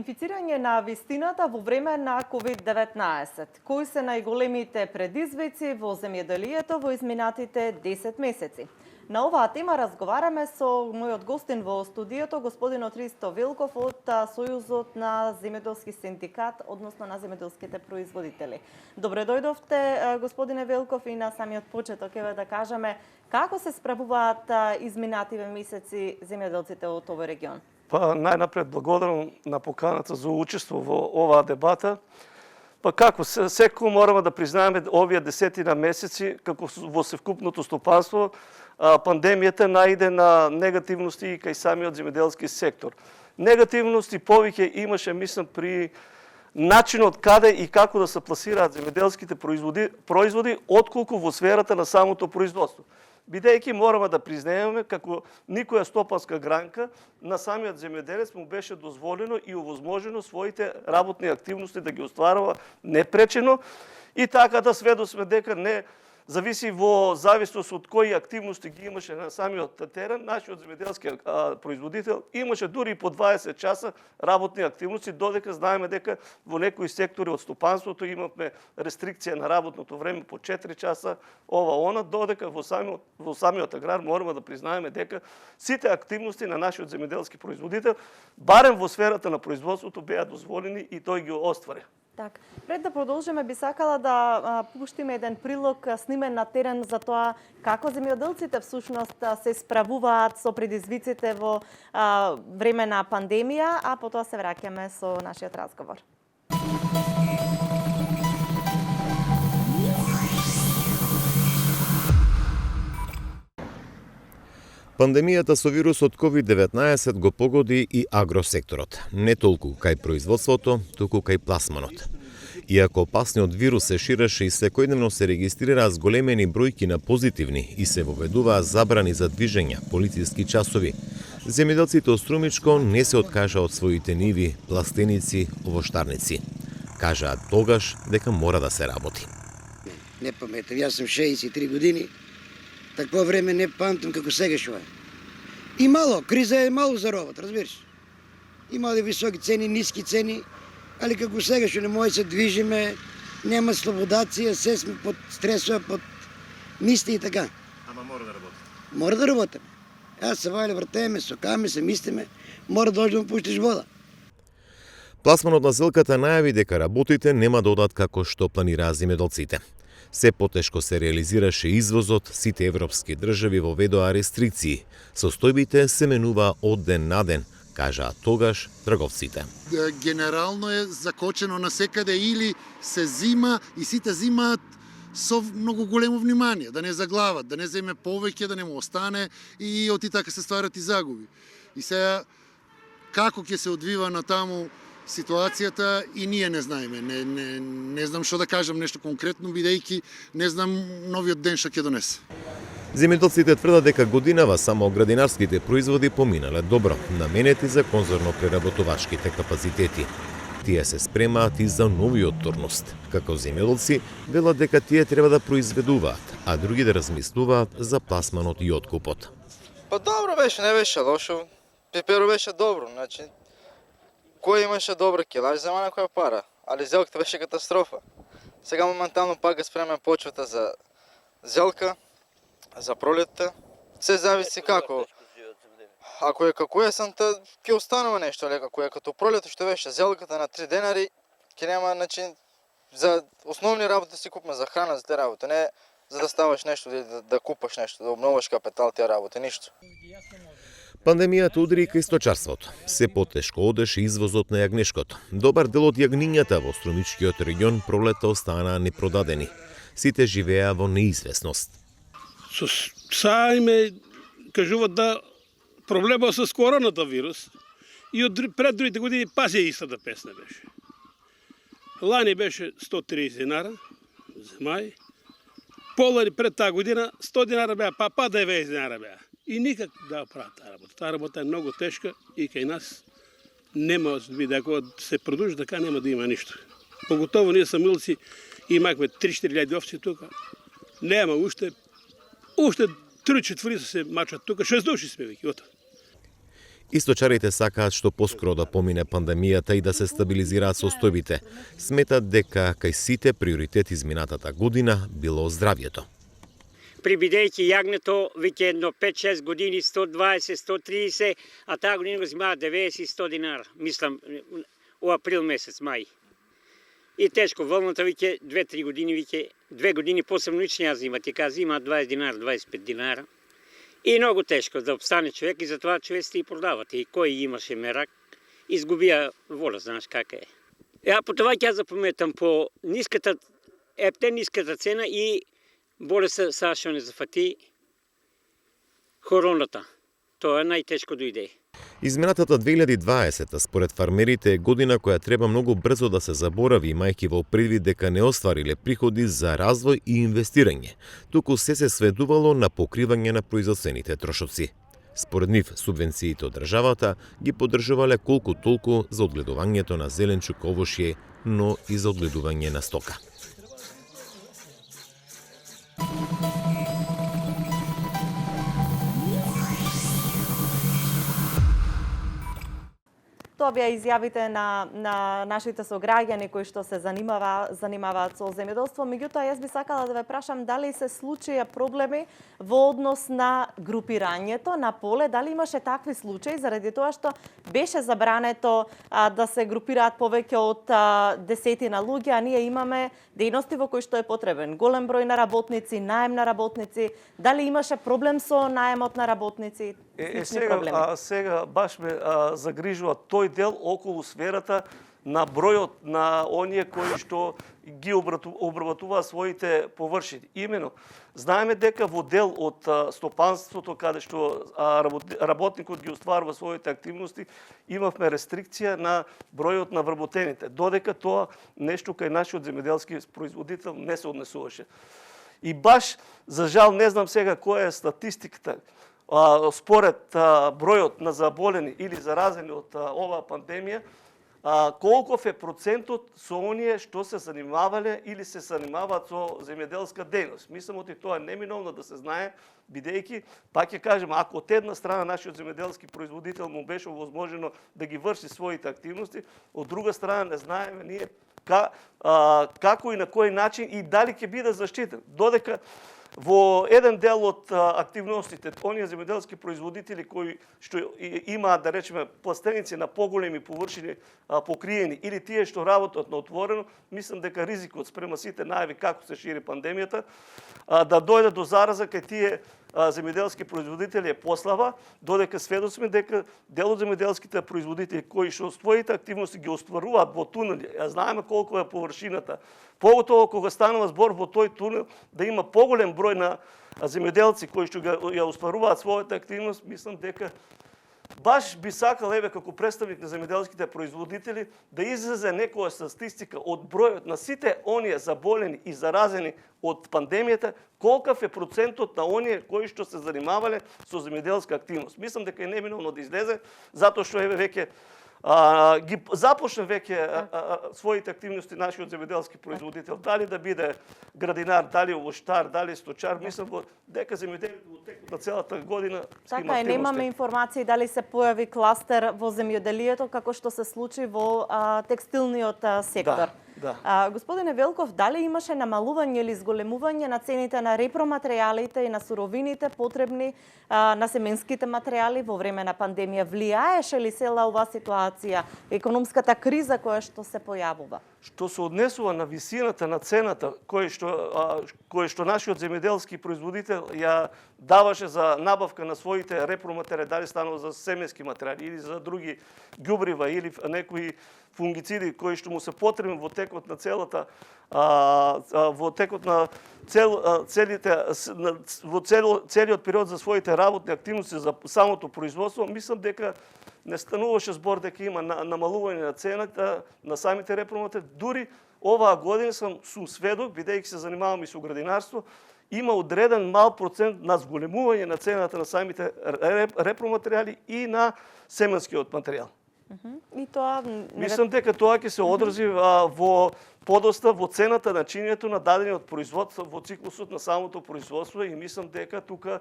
инфицирање на вистината во време на COVID-19. Кои се најголемите предизвици во земјоделието во изминатите 10 месеци? На оваа тема разговараме со мојот гостин во студиото, господинот Ристо Вилков од Сојузот на земјоделски синдикат, односно на земјоделските производители. Добре дојдовте, господине Вилков, и на самиот почеток еве да кажеме како се справуваат изминативе месеци земјоделците од овој регион. Па најнапред благодарам на поканата за учество во оваа дебата. Па како секој мораме да признаеме овие 10 месеци како во севкупното стопанство пандемијата најде на негативности и кај самиот земјоделски сектор. Негативности повеќе имаше, мислам, при начинот каде и како да се пласираат земјоделските производи, отколку во сферата на самото производство. Бидејќи мораме да признаеме како никоја стопанска гранка на самиот земјоделец му беше дозволено и овозможено своите работни активности да ги остварува непречено и така да сведосме дека не зависи во зависност од кои активности ги имаше на самиот терен, нашиот земјоделски производител имаше дури и по 20 часа работни активности, додека знаеме дека во некои сектори од стопанството имавме рестрикција на работното време по 4 часа, ова додека во самиот аграр мораме да признаеме дека сите активности на нашиот земјоделски производител, барем во сферата на производството, беа дозволени и тој ги оствари. Так, пред да продолжиме, би сакала да пуштиме еден прилог снимен на терен за тоа како земјоделците всушност се справуваат со предизвиците во време на пандемија, а потоа се враќаме со нашиот разговор. Пандемијата со вирусот COVID-19 го погоди и агросекторот, не толку кај производството, туку кај пласманот. Иако опасниот вирус се ширеше и секојдневно се регистрираа зголемени бројки на позитивни и се воведуваа забрани за движење, полициски часови, земјоделците од Струмичко не се откажа од своите ниви, пластеници, овоштарници. Кажаат тогаш дека мора да се работи. Не паметам, јас сум 63 години. Такво време не памтам како сегашно е. И мало, криза е мало за работа, разбираш. Има високи цени, ниски цени, али како сегашно не може се движиме, нема слободација, се сме под стресова, под мисли и така. Ама мора да работи. Мора да работиме. Јас се вајле вртеме, сокаме се, мислиме, мора да дојдеме пуштиш вода. Пласманот на зелката најави дека работите нема да одат како што планираа земјоделците. Се потешко се реализираше извозот, сите европски држави воведоа рестрикции. Состојбите се менуваа од ден на ден, кажаа тогаш трговците. Генерално е закочено насекаде или се зима и сите зимаат со многу големо внимание, да не заглават, да не земе повеќе, да не му остане и оти така се стварат и загуби. И сега како ќе се одвива на таму ситуацијата и ние не знаеме. Не знам што да кажам нешто конкретно, бидејќи не знам новиот ден што ќе донесе. Земјоделците тврдат дека годинава само градинарските производи поминале добро, наменети за конзервно-преработувачките капацитети. Тие се спремаат и за новиот турност. Како земјоделци велат дека тие треба да произведуваат, а други да размислуваат за пласманот и откупот. Па добро беше, не беше лошо. Пеперо беше добро, значи кој имаше добра килаж, зема на која пара, али зелката беше катастрофа. Сега моментално пак спреме почвата за зелка, за пролетта. Се зависи како. Ако е како есента, ќе останува нешто, али ако е като пролетта што беше зелката на 3 денари, ќе нема начин за основни работи си купме за храна, за те работи, не за да ставаш нешто, да купаш нешто, да обноваш капитал тие работи, ништо. Пандемијата удри кај сточарството. Се потешко одеше извозот на јагнешкото. Добар дел од јагнињата во Струмичкиот регион пролета останаа непродадени. Сите живеа во неизвестност. Са име кажуваат да проблемот со короната вирус и од пред другите години пази истата песна беше. Лани беше 130 динара за мај. Полари пред таа година 100 динара беа, па 90 динара беа. И никак да прават таа работа. Таа работа е многу тешка и кај нас нема да ако се продолжи така нема да има ништо. Поготово ние самилци имавме 3-4 овци тука. Нема уште 3-4 се мачат тука, 6 души сме веќе. И сточарите сакаат што поскоро да помине пандемијата и да се стабилизираат состојбите. Сметат дека кај сите приоритет изминатата година било здравјето. Прибидејќи јагнето веќе едно 5-6 години 120, 130, а таа година го зимаа 90 и 100 динара, мислам, у април месец, мај. И тешко, волната веќе 2-3 години, веќе 2 години посебно ич не ја зима, тека зима 20 динара, 25 динара. И многу тешко да обстане човек и затоа човеците и продават. И кој имаше мерак, изгубија воля, знаеш кака е. Ја по това ќе запометам по ниската, ниската цена и болеста Сашо не зафати короната. Тоа најтешко дојде. Изминатата 2020 според фармерите е година која треба многу брзо да се заборави, имајќи во предвид дека не оствариле приходи за развој и инвестирање, туку се сведувало на покривање на производствените трошоци. Според нив, субвенциите од државата ги поддржувале колку толку за одгледувањето на зеленчук, овошје, но и за одгледување на стока. Тоа беа изјавите на нашите сограѓани кои што се занимаваат со земјоделство. Меѓутоа, јас би сакала да ве прашам дали се случија проблеми во однос на групирањето на поле, дали имаше такви случаи заради тоа што беше забрането да се групираат повеќе од 10 луѓе, а ние имаме дејности во кои што е потребен голем број на работници, наем на работници. Дали имаше проблем со наемот на работници? Сега баш ме загрижува тој дел околу сферата на бројот на оние кои што ги обработуваат своите површини. Имено, знаеме дека во дел од стопанството каде што работникот ги остварува своите активности, имавме рестрикција на бројот на вработените, додека тоа нешто кај нашиот земјоделски производител не се однесуваше. И баш, за жал, не знам сега која е статистиката, според бројот на заболени или заразени од оваа пандемија, колков е процентот со оние што се занимавале или се занимаваат со земјоделска дејност. Мислам оти тоа е неминовно да се знае, бидејќи, пак ќе кажем, ако од една страна нашиот земјоделски производител му беше возможено да ги врши своите активности, од друга страна не знаеме ние како и на кој начин и дали ќе биде заштитен. Додека во еден дел од активностите, оние земјоделски производители кои што имаат, да речеме, пластеници на поголеми површини покриени или тие што работат на отворено, мислам дека ризикот спрема сите најави како се шири пандемијата, да дојде до зараза кај тие земјоделски производители е послаба, додека сведоци дека дел од земјоделските производители кои што своите активности ги остваруваат во тунели, ја знаеме колку е површината, поготово кога станува збор во тој тунел да има поголем број на земјоделци кои што ја остваруваат својата активност, мислам дека баш би сакал, еве, како представник на земјоделските производители, да излезе некоја статистика од бројот на сите оние заболени и заразени од пандемијата, колкав е процентот на оние кои што се занимавале со земјоделска активност. Мислам дека е неминовно да излезе, затоа што еве веќе ги започна веќе своите активности нашиот земјоделски производител, дали да биде градинар, дали овоштар, дали сточар, мислам дека земјоделието во текот на целата година така е, немаме информации дали се појави кластер во земјоделието како што се случи во текстилниот сектор. Да. Господине Велков, дали имаше намалување или зголемување на цените на репроматеријалите и на суровините потребни на семенските материјали во време на пандемија? Влијаеше ли села оваа ситуација, економската криза која што се појавува? Што се однесува на висината на цената кој што нашиот земјоделски производител ја даваше за набавка на своите репроматеријали, дали станува за семенски материјали или за други ѓубрива или некои фунгициди кои што му се потребни во текот на целата целиот период за своите работни активности за самото производство, мислам дека не стануваше збор дека има намалување на цената на самите репроматеријали. Дури оваа година сум сведок, бидејќи се занимавам и со градинарство, има одреден мал процент на зголемување на цената на самите репроматеријали и на семенскиот материјал. И тоа мислам дека тоа ќе се одрази во подоста во цената на чинењето на дадениот производ во циклусот на самото производство и мислам дека тука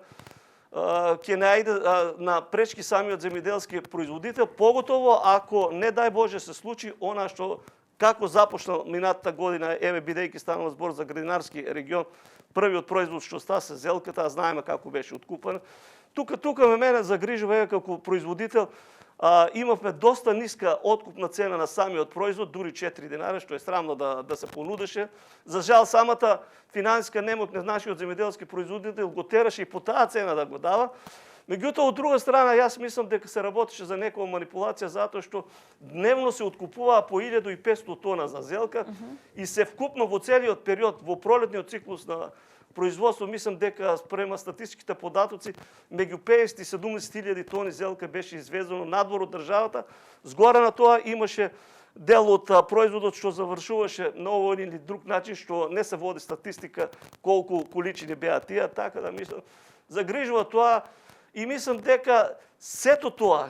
ќе најде на пречки самиот земјоделски производител, поготово ако не дај Боже се случи она што како започнал минатата година, еве бидејќи станува збор за градинарски регион, првиот производ што стасе зелката, знаеме како беше откупана. Тука мене загрижува еве како производител, имавме доста ниска откупна цена на самиот производ, дури 4 динара, што е срамно да се понудеше. За жал, самата финансиска немок на нашиот земјоделски производител го тераше и по таа цена да го дава. Меѓутоа, од друга страна, јас мислам дека се работеше за некоја манипулација, затоа што дневно се откупуваа по 1500 тона за зелка и се вкупно во целиот период, во пролетниот циклус на производство, мислам дека спрема статистичките податоци, меѓу 50 и 70 илјади тони зелка беше извезено надвор од државата. Згора на тоа имаше дел од производот што завршуваше на овој или друг начин, што не се води статистика колку количини беа тие, така да мислам, загрижува тоа и мислам дека сето тоа,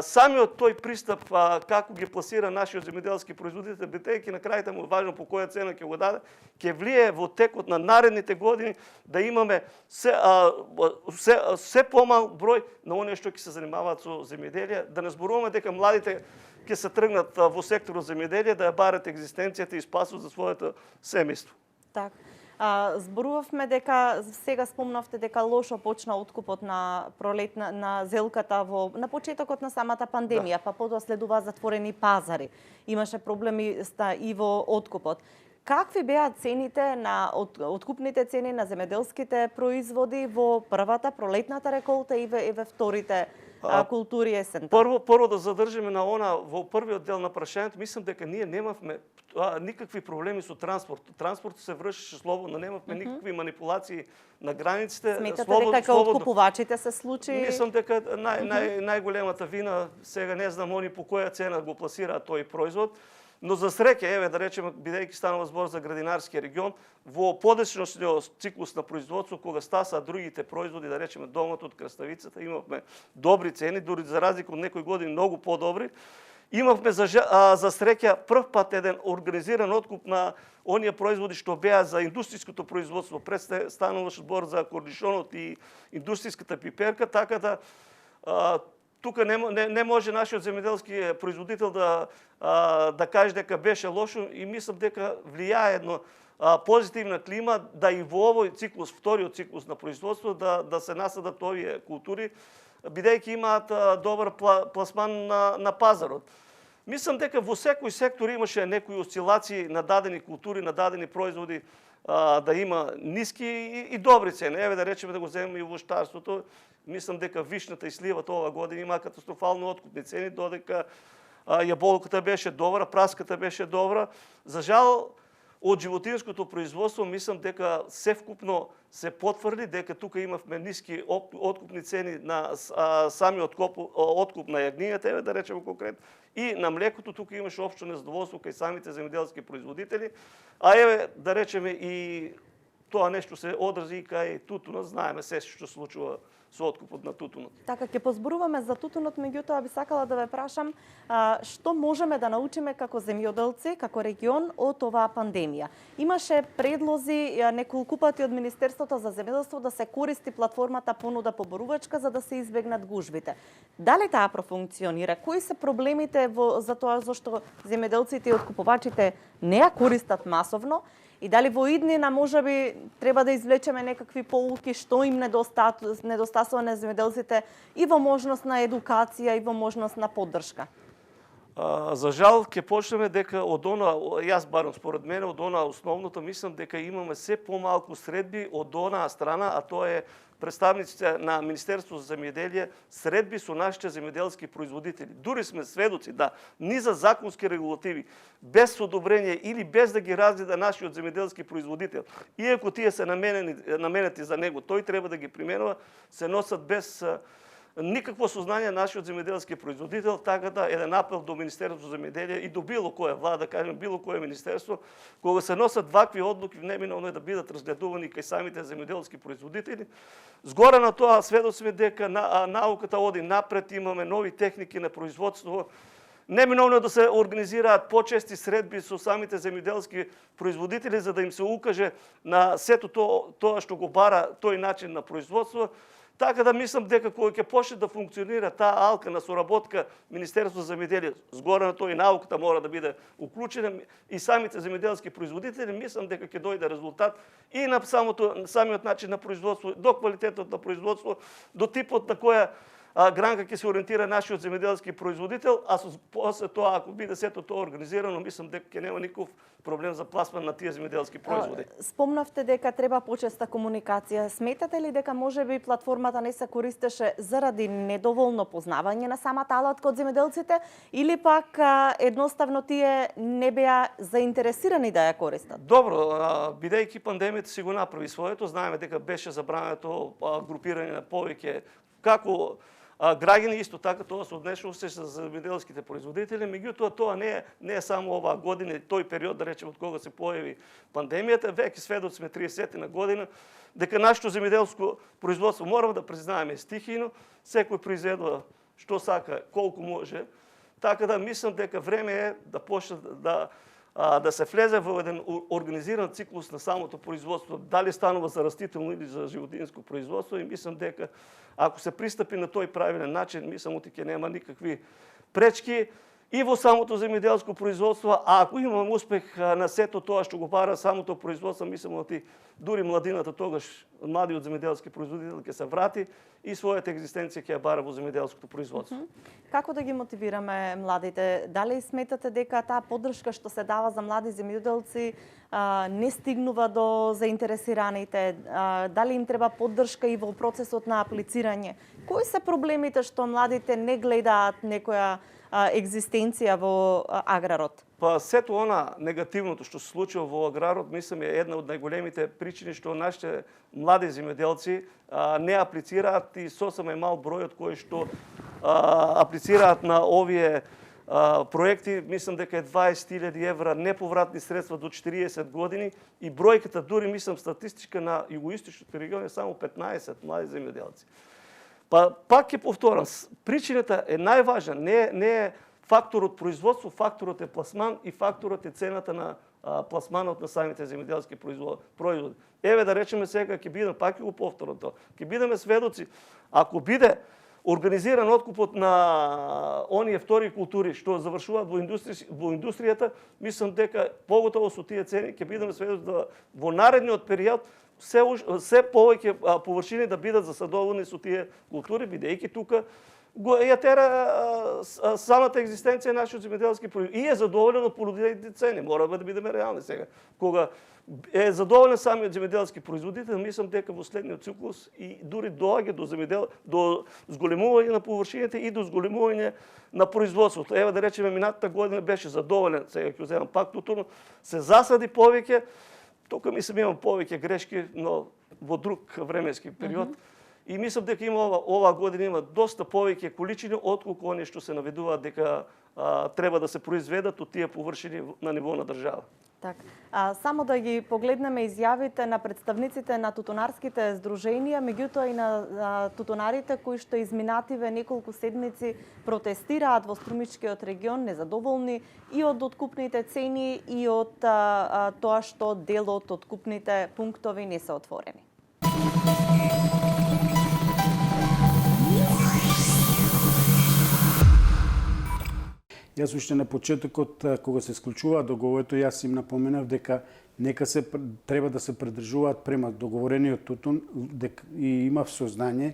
самиот тој пристап како ги пласира нашиот земјоделски производител, бидејќи на крајта му важно по која цена ќе го даде, ќе влие во текот на наредните години да имаме се помал број на оние што ќе се занимаваат со земјоделие, да не зборуваме дека младите ќе се тргнат во секторот земјоделие да ја барат екзистенцијата и спасот за своето семејство. Так. Зборувавме дека сега спомнавте дека лошо почна откупот на на зелката на почетокот на самата пандемија, па потоа следува затворени пазари. Имаше проблеми и во откупот. Какви беа цените на откупните цени на земјоделските производи во првата пролетната реколта и во вторите култури есента? Прво да задржиме на она во првиот дел на прашањето, мислам дека ние немавме никакви проблеми со транспорт. Транспортот се вршеше слободно, немавме никакви манипулации на границите. Сметате дека кај откупувачите се случи? Мислам дека најголемата вина, сега не знам они по која цена го пласираат тој производ, но за среќа, еве да речеме, бидејќи станува збор за градинарски регион, во подечносниот циклус на производство, кога стасаа другите производи, да речеме доматот, краставицата, имавме добри цени, дури за разлика од некои години многу подобри. Имавме за среќа прв пат еден организиран откуп на оние производи што беа за индустријското производство. Пред стануваше збор за корнишонот и индустријската пиперка, така да тука не може нашиот земјоделски производител да каже дека беше лошо и мислам дека влијае едно позитивна клима да и во овој циклус, вториот циклус на производство, да се насадат овие култури, бидејќи имаат добар пласман на пазарот. Мислам дека во секој сектор имаше некои осцилации на дадени култури, на дадени производи, да има ниски и добри цени. Еве да речеме да го земеме и во штарството. Мислам дека вишната и сливата ова година има катастрофално откупни цени, додека јаболката беше добра, праската беше добра. За жал, од животинското производство мислам дека се вкупно се потврди дека тука имавме ниски откупни цени на самиот откуп на јагнијата, еве да речеме конкретно, и на млекото. Тука имаше општо незадоволство кај самите земјоделски производители, а еве да речеме и тоа нешто се одрази и кај тутунот, знаеме се што случува со откупот на тутунот. Така, ќе позборуваме за тутунот, меѓутоа би сакала да ве прашам што можеме да научиме како земјоделци, како регион од оваа пандемија. Имаше предлози неколку пати од Министерството за земјоделство да се користи платформата понуда поборувачка за да се избегнат гужвите. Дали таа профункционира? Кои се проблемите за тоа зашто земјоделците и откупувачите не ја користат масовно? И дали во иднина можеби треба да извлечеме некакви поуки што им недостасува на земјоделците и во можност на едукација и во можност на поддршка? За жал ќе почнеме дека од она, јас барам според мене, од она основното мислам дека имаме се помалку средби од онаа страна, а тоа е представниците на Министерството за земјоделие, средби со нашите земјоделски производители. Дури сме сведоци да низа законски регулативи, без одобрение или без да ги разгледа нашиот земјоделски производител, иако тие се наменети за него, тој треба да ги применува, се носат без никакво сознание нашиот земјоделски производител, така да еден апел до Министерството за земјоделие и до било која влада, да кажем било кое министерство, кога се носат вакви одлуки, неминовно е да бидат разгледувани кај самите земјоделски производители. Згора на тоа сведоци дека науката оди напред, имаме нови техники на производство. Неминовно е да се организираат почести средби со самите земјоделски производители за да им се укаже на сето тоа што го бара тој начин на производство. Така да мислам дека кога ќе почне да функционира таа алка на соработка Министерство за земјоделие, згоре на тоа и науката мора да биде уклучена и самите земјоделски производители, мислам дека ќе дојде резултат и на самиот начин на производство, до квалитетот на производство, до типот на која гранка ќе се ориентира нашиот земјоделски производител, а после тоа, ако биде сето тоа организирано, мислам дека ќе нема никаков проблем за пласман на тие земјоделски производи. Спомнавте дека треба почеста комуникација. Сметате ли дека можеби платформата не се користеше заради недоволно познавање на самата алатка од земјоделците или пак едноставно тие не беа заинтересирани да ја користат? Добро, бидејќи пандемијата си го направи своето, знаеме дека беше забрането групирање на повеќе како граѓани, исто така тоа се однесува се за земјоделските производители, меѓутоа тоа не е само оваа година, тој период, да речеме, од кога се појави пандемијата, веќе сведоци сме 30-на година, дека нашето земјоделско производство, мораме да признаеме, стихијно, секој произведува што сака, колку може, така да мислам дека време е да почне да се влезе во еден организиран циклус на самото производство, дали станува за растително или за животинско производство, и мислам дека ако се пристапи на тој правилен начин, мислам дека нема никакви пречки и во самото земјоделско производство, а ако имаме успех на сето тоа што го бара самото производство, мислам дека дури младината тогаш, младиот земјоделски производител ќе се врати и својата екзистенција ќе ја бара во земјоделското производство. Како да ги мотивираме младите? Дали сметате дека таа поддршка што се дава за млади земјоделци не стигнува до заинтересираните? Дали им треба поддршка и во процесот на аплицирање? Кои се проблемите што младите не гледаат некоја екзистенција во аграрот? Па сето она негативното што се случува во аграрот, мислам е една од најголемите причини што нашите млади земјоделци не аплицираат и сосема е мал бројот кои што аплицираат на овие проекти. Мислам дека е 20.000 евра неповратни средства до 40 години и бројката дури мислам статистичка на југоисточниот регион е само 15 млади земјоделци. Па пак ќе повторам, причината е најважна, не е факторот производство, факторот е пласман и факторот е цената на пласманот на самите земјоделски производи. Еве да речеме сега ќе бидеме, пак ќе го повторам тоа, ќе бидеме сведоци, ако биде организиран откупот на оние втори култури што завршуваат во индустријата, мислам дека поготово со тие цени ќе бидеме сведоци да во наредниот период се повеќе површини да бидат засадовани со тие култури, бидејќи тука ја тера самата екзистенција нашиот земјоделски производител и е задоволен од понудените цени. Мораме да бидеме реални сега. Кога е задоволен самиот земјоделски производител, мислам дека во следниот циклус и дури доаѓа до зголемување на површините и до зголемување на производството. Еве да речеме минатата година беше задоволен, сега ќе земам пак тутур, се засади повеќе. Тука мислам имам повеќе грешки, но во друг временски период. И мислам дека оваа година има доста повеќе количини отколку оние што се наведуваат дека треба да се произведат од тие површини на ниво на држава. Так. Само да ги погледнеме изјавите на представниците на тутунарските здруженија, меѓутоа и на тутунарите кои што изминативе неколку седмици протестираат во Струмичкиот регион, незадоволни и од откупните цени и од тоа што дел од откупните пунктови не се отворени. Јас уште на почетокот, кога се склучуваа договорот, јас им напоменав дека треба да се придржуваат према договорениот тутун и имав сознање,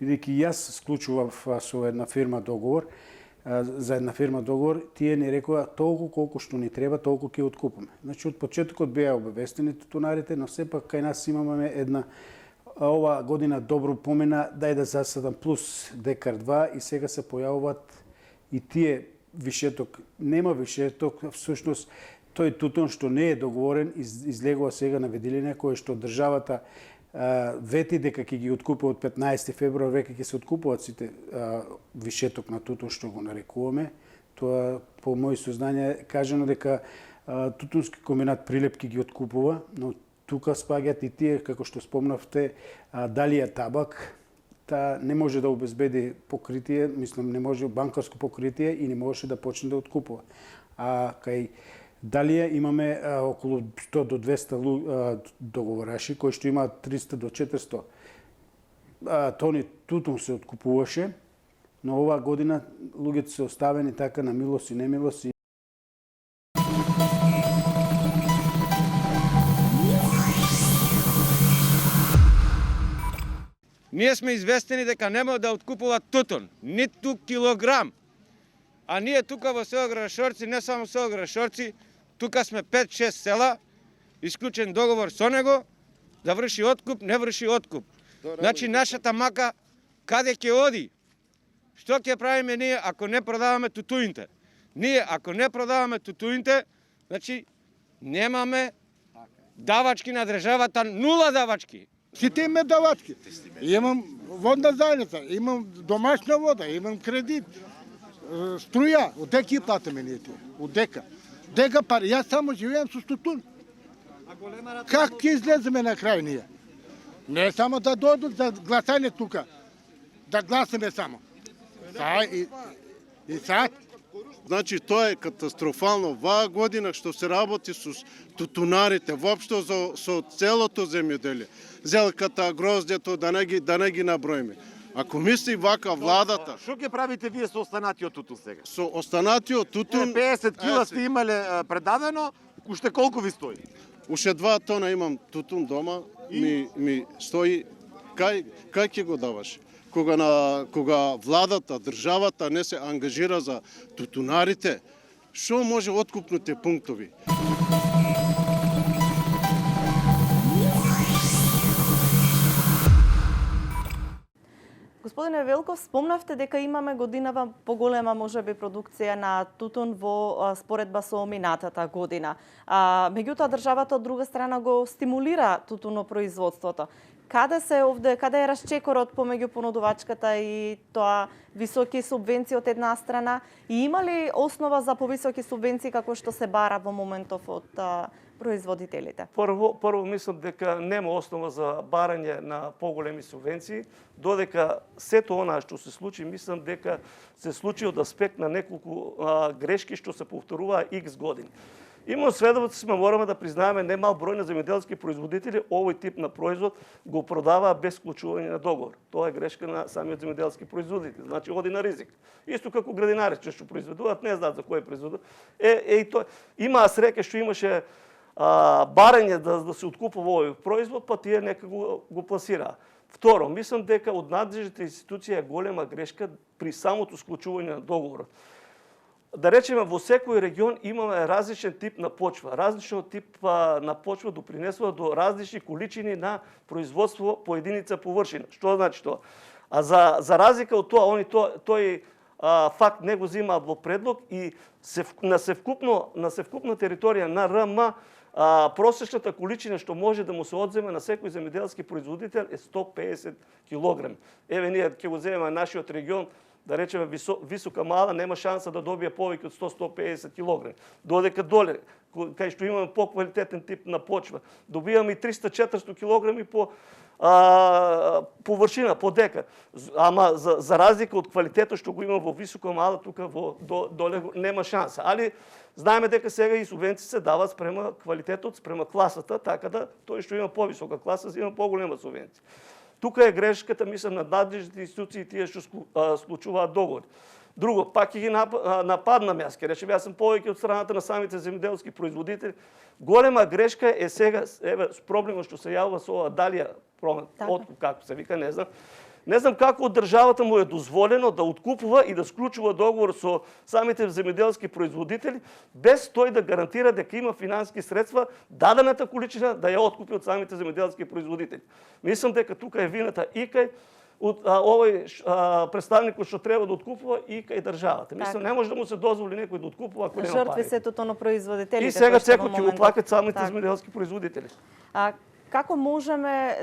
бидејќи јас склучував со една фирма договор, за една фирма договор, тие ни рекоа толку колку што ни треба, толку ќе откупиме. Значи од почетокот беа обавестени тутунарите, но сепак кај нас имаме една ова година добро помена, дај да засадам плюс декар 2 и сега се појавуваат и тие вишеток. Нема вишеток, всушност тој тутун што не е договорен излегува сега на ведилина кој што државата вети дека ќе ги откупи од 15 февруар, веќе ќе се откупуваат сите вишеток на тутун што го нарекуваме. Тоа по мои сознања кажано дека тутунски комбинат Прилеп ќе ги откупува, но тука спаѓаат и тие како што спомнавте Далија табак. Та не може да обезбеди покритие, мислам не може банкарско покритие и не можеше да почне да откупува. А кај Далија имаме околу 100 до 200 договораши кои што имаат 300 до 400 тони тутун се откупуваше, но оваа година луѓето се оставени така на милост и немилост. Ние сме известени дека нема да откупуваат тутун, ниту килограм. А ние тука во село Грашорци, не само село Грашорци, тука сме 5-6 села, исклучен договор со него, да врши откуп, не врши откуп. Значи нашата мака каде ќе оди? Што ќе правиме ние ако не продаваме тутуните? Ние ако не продаваме тутуните, значи немаме давачки на државата, нула давачки. Сите име давачки. Имам водна заедница, имам домашна вода, имам кредит, струја. Одека ги платиме ние тие? Одека? Дека пари? Јас само живеам со тутун. Как ќе излеземе на крај ние? Не само да дойдат за гласање тука, да гласаме само. И сад. Значи, тоа е катастрофално. Ваа година што се работи со тутунарите, воопшто со целото земјоделие, зелката, гроздето, да не ги наброиме. Ако мисли вака владата... Што ќе правите вие со останатиот тутун сега? Со останатиот тутун... 50 кила сте имале предадено, уште колку ви стои? Уште 2 тона имам тутун дома, ми стои. Кај ќе го даваш? Кога владата, државата не се ангажира за тутунарите, што може откупните пунктови? Господине Велков, спомнавте дека имаме годинава поголема можеби продукција на тутун во споредба со минатата година. Меѓутоа државата од друга страна го стимулира тутунопроизводството. Каде е расчекорот помеѓу понудувачката и тоа високи субвенции од една страна? И има ли основа за повисоки субвенции како што се бара во моментов од производителите? Прво мислам дека нема основа за барање на поголеми субвенции, додека сето она што се случи, мислам дека се случи од аспект на неколку грешки што се повторуваа X години. Именно сведоци сме, мораме да признаеме, немал број на земјоделски производители овој тип на производ го продаваа без вклучување на договор. Тоа е грешка на самиот земјоделски производител. Значи оди на ризик. Исто како градинарите што произведуваат, не знаат за кој производител. Тоа имаа среќа што имаше барање да се откупува овој производ, па тие нека го пласираа. Второ, мислам дека од надлежните институции е голема грешка при самото склучување на договорот. Да речеме, во секој регион имаме различен тип на почва. Различен тип на почва допринесува до различни количини на производство по единица површина. Што значи тоа? А за разлика од тоа, тој факт не го зимаат во предлог и на севкупна територија на РМ просечната количина што може да му се одземе на секој земјоделски производител е 150 килограми. Еве ние ќе го земеме нашиот регион, да речеме висока мала, нема шанса да добие повеќе од 100-150 килограми. Додека доле, кај што имаме поквалитетен тип на почва, добиваме и 300-400 килограми по површина, по декар. Ама за разлика од квалитетот што го има во висока мала, тука доле нема шанса. Али знаеме дека сега и субвенции се дават спрема квалитетот, спрема класата, така да тој што има повисока класа, има поголема субвенција. Тука е грешката, мислам, на надлежните институции тие што склучуваат договори. Друго, пак ќе ги нападнам јас, ке речем, јас сум повеќе од страната на самите земјоделски производители. Голема грешка е сега, еве, проблемот што се јавува со ова Далија, откуп, како се вика, не знам. Не знам како од државата му е дозволено да откупува и да склучува договор со самите земјоделски производители, без тој да гарантира дека има финансиски средства дадената количина да ја откупи од самите земјоделски производители. Мислам дека тука е вината и кај овој представникот што треба да откупува и кај државата. Мислам, не може да му се дозволи некој да откупува ако нема пари. Жртви се тутунопроизводителите. И сега секој ќе го плакат самите земјоделски производители. Како можеме,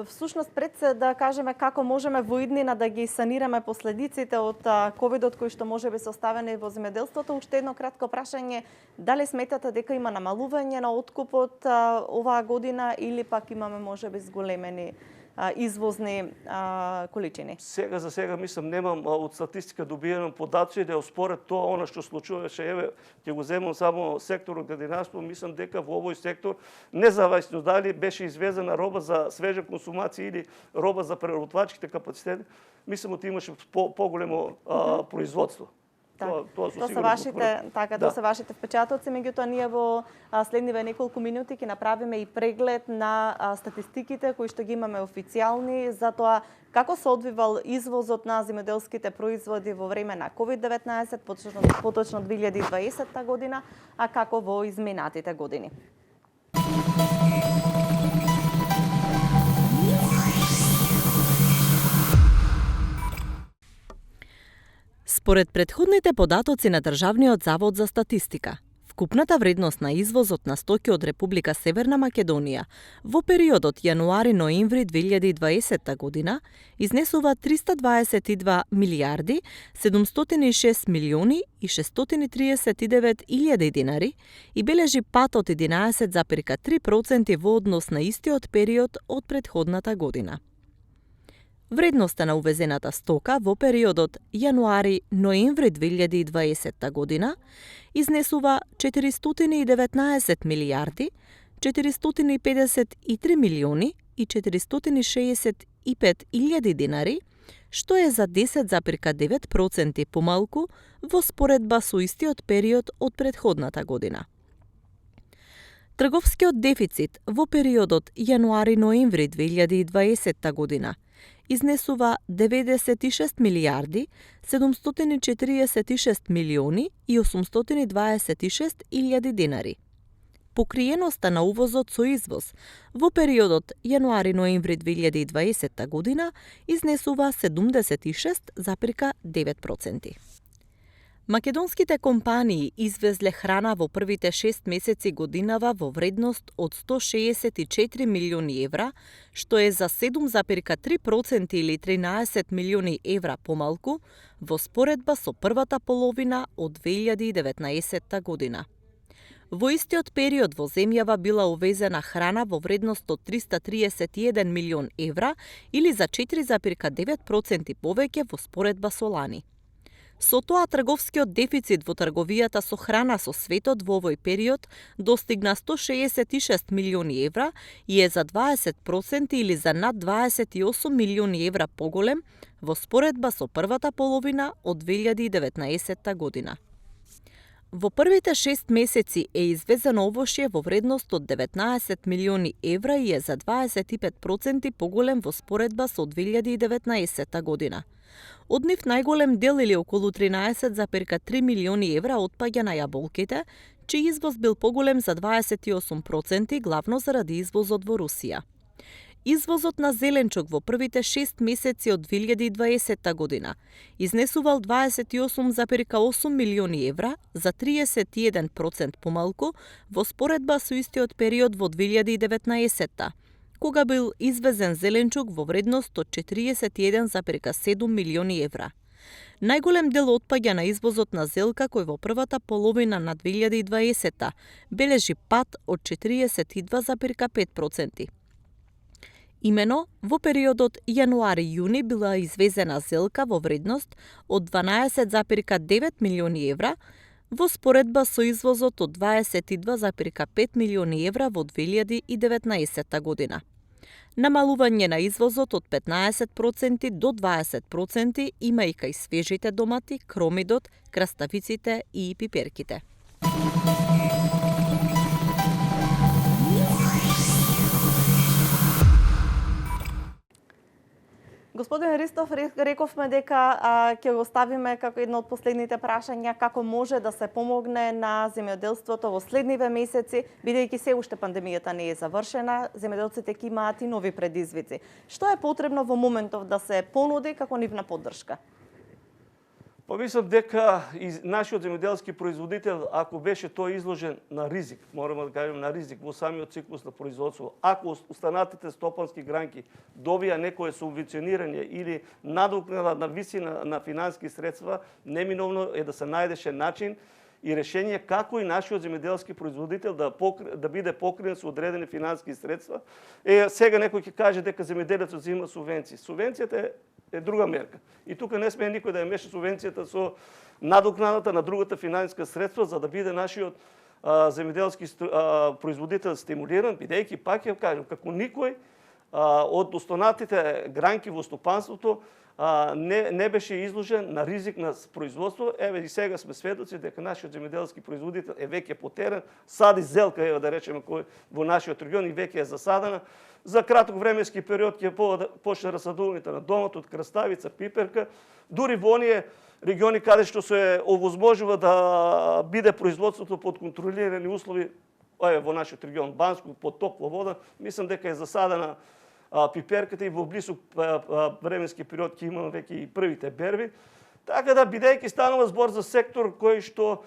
всушност пред се да кажеме како можеме во иднина да ги санираме последиците од ковидот кои што можеби се оставени во земјоделството, уште едно кратко прашање, дали сметате дека има намалување на откупот оваа година или пак имаме можеби зголемени извозни количини? Сега за сега мислам немам од статистика добијано податци да според тоа она што случуваше, еве ќе го земам само секторот градинарство, мислам дека во овој сектор независно дали беше извезена роба за свежа консумација или роба за преработвачките капацитети, мислам дека имаше поголемо производство. Тоа се вашите, тоа се вашите впечатоци, меѓутоа ние во следниве неколку минути ќе направиме и преглед на статистиките кои што ги имаме официјални за тоа како се одвивал извозот на земјоделските производи во време на COVID-19, поточно 2020 година, а како во изминатите години. Според претходните податоци на Државниот завод за статистика, вкупната вредност на извозот на стоки од Република Северна Македонија во периодот јануари-ноември 2020 година изнесува 322 милијарди 706 милиони и 639 илјади динари и бележи пат од 11,3% во однос на истиот период од претходната година. Вредноста на увезената стока во периодот јануари-ноември 2020 година изнесува 419 милијарди 453 милиони и 465 илјади динари, што е за 10,9% помалку во споредба со истиот период од претходната година. Трговскиот дефицит во периодот јануари-ноември 2020 година изнесува 96 милијарди 746 милиони и 826 илјади динари. Покриеноста на увозот со извоз во периодот јануари-ноември 2020 година изнесува 76,9%. Македонските компании извезле храна во првите 6 месеци годинава во вредност од 164 милиони евра, што е за 7,3% или 13 милиони евра помалку во споредба со првата половина од 2019 година. Во истиот период во земјава била увезена храна во вредност од 331 милион евра или за 4,9% повеќе во споредба со лани. Со тоа трговскиот дефицит во трговијата со храна со светот во овој период достигна 166 милиони евра и е за 20% или за над 28 милиони евра поголем во споредба со првата половина од 2019 година. Во првите 6 месеци е извезено овошје во вредност од 19 милиони евра и е за 25% поголем во споредба со 2019 година. Од нив најголем дел или околу 13,3 милиони евра отпаѓа на јаболките, чиј извоз бил поголем за 28%, главно заради извозот во Русија. Извозот на зеленчук во првите 6 месеци од 2020 година изнесувал 28,8 милиони евра за 31% помалку во споредба со истиот период во 2019 кога бил извезен зеленчук во вредност од 41,7 милиони евра. Најголем дел отпаѓа на извозот на зелка кој во првата половина на 2020 бележи пат од 42,5%. Имено, во периодот јануари-јуни била извезена зелка во вредност од 12,9 милиони евра, во споредба со извозот од 22,5 милиони евра во 2019 година. Намалување на извозот од 15% до 20% има и кај свежите домати, кромидот, краставиците и пиперките. Господин Ристов, рековме дека ќе го ставиме како едно од последните прашања како може да се помогне на земјоделството во следниве месеци, бидејќи се уште пандемијата не е завршена, земјоделците ќе имаат и нови предизвици. Што е потребно во моментов да се понуди како нивна поддршка? Па мислам дека и нашиот земјоделски производител, ако беше тој изложен на ризик, мораме да кажем на ризик во самиот циклус на производство, ако останатите стопански гранки добија некое субвенционирање или надокнада на висина на финансиски средства, неминовно е да се најдеше начин и решение како и нашиот земјоделски производител да биде покрен со одредени финансиски средства. Сега некој ќе каже дека земјоделецот зема субвенции. Субвенцијата е друга мерка. И тука не смее никој да ја меша субвенцијата со надокнадата на другата финансиска средства, за да биде нашиот земјоделски производител стимулиран, бидејќи, пак ја кажам, како никој од останатите гранки во стопанството не беше изложен на ризик на производство. Еве и сега сме сведоци дека нашиот земјоделски производител е веќе потерен, сади зелка, еве да речеме, кој во нашиот регион и веќе е засадена. За краток временски период ќе почне расадувањето на доматот, краставица, пиперка, дури во оние региони каде што се овозможува да биде производството под контролирани услови, во нашиот регион Банско, под топла вода, мислам дека е засадена пиперката и во близок временски период ќе имаме веќе и првите берби. Така да, бидејќи станува збор за сектор кој што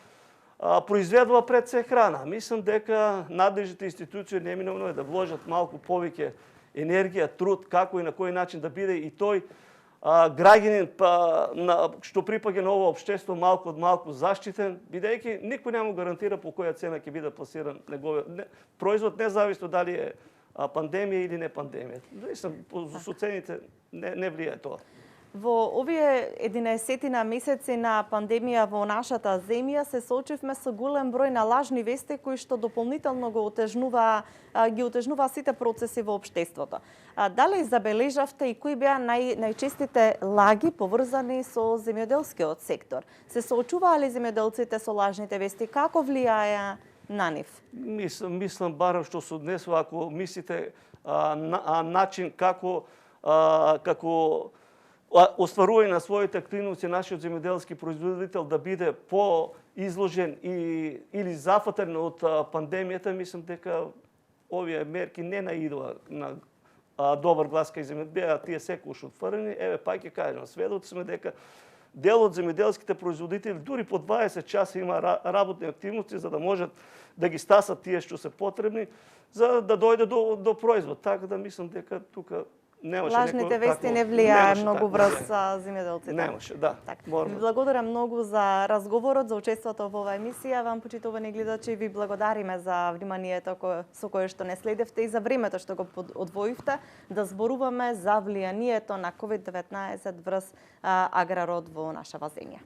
произведува пред се храна, мислам дека надлежните институции неминовно е да вложат малку повеќе енергија, труд, како и на кој начин да биде и тој граѓанин што припаѓа на ова општество малку од малку заштитен, бидејќи никој не му гарантира по која цена ќе биде пласиран неговиот производ, независно дали е пандемија или не пандемија. Со цените не влијае тоа. Во овие 11 месеци на пандемија во нашата земја се соочивме со голем број на лажни вести кои што дополнително ги отежнува сите процеси во општеството. Дали забележавте и кои беа најчестите лаги поврзани со земјоделскиот сектор? Се соочуваа ли земјоделците со лажните вести? Како влијаја на нив? Мислам барем што се однесува, ако мислите начин како остварување на своите активности нашиот земјоделски производител да биде поизложен или зафатен од пандемијата, мислам дека овие мерки не наидува на добар глас кај земјоделците, тие секогаш отворени. Еве пак ќе кажам, сведоци сме дека дел од земјоделските производители дури по 20 часа има работни активности за да можат да ги стасат тие што се потребни за да дојде до производ. Така да мислам дека тука лажните вести не влијае многу врз земјоделците. Немаше, да. Ви благодарам многу за разговорот, за учеството во оваа емисија. Вам, почитувани гледачи, ви благодариме за вниманието со кое што не следевте и за времето што го одвоивте да зборуваме за влијанието на COVID-19 врз аграрот во нашава земја.